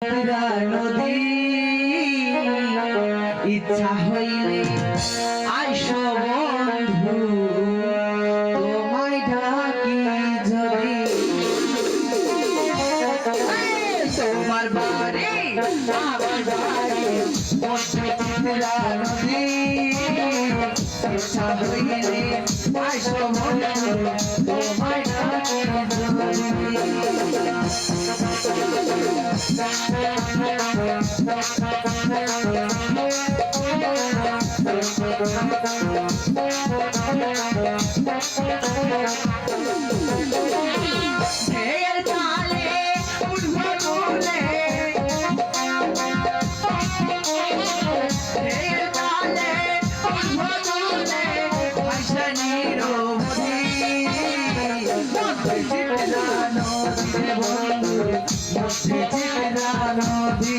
নদী ইচ্ছা হইলে আইসো বন্ধু তোমায় ডাকি যদি তোমার বাড়ি আমার বাড়ি চিত্রা নদী ইচ্ছা হইলে আইসো বন্ধু তোমায় ডাকি ঢের তালে উঠবো তুলে ঢের তালে উঠবো তুলে ভাষা নিরবধি চিত্রা নদী বন্ধু চিত্রা নদী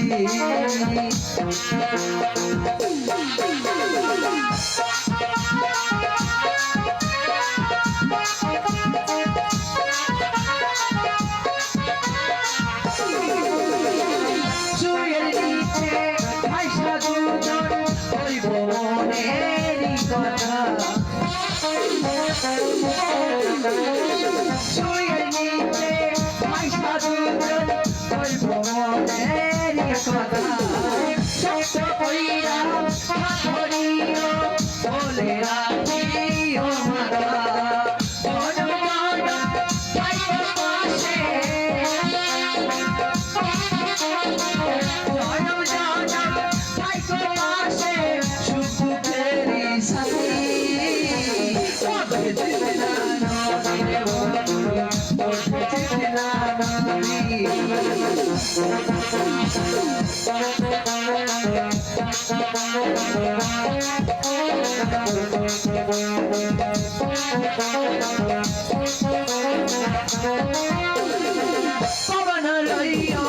পবন লইও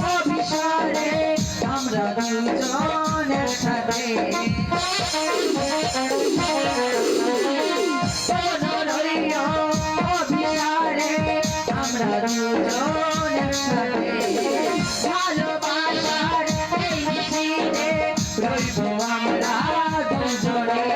অভিসারে আমরা দুজন একসাথে পবন লইও অভিসারে আমরা দুজন একসাথে ভালোবাসার এই মিছিলে রইব আমরা দুজনে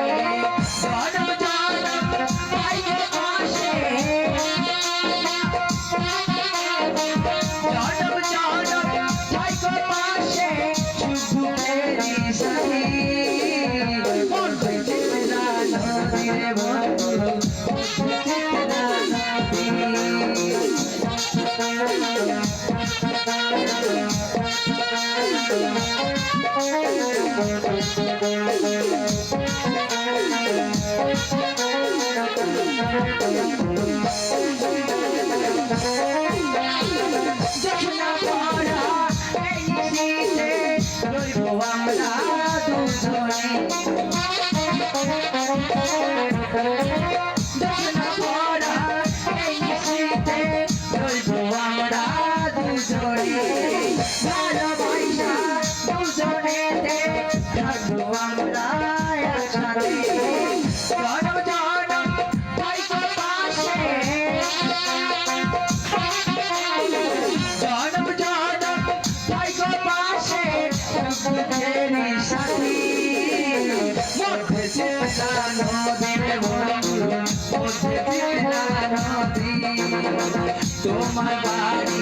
তোমার বাড়ি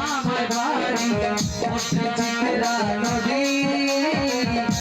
আমার বাড়ি চিত্রা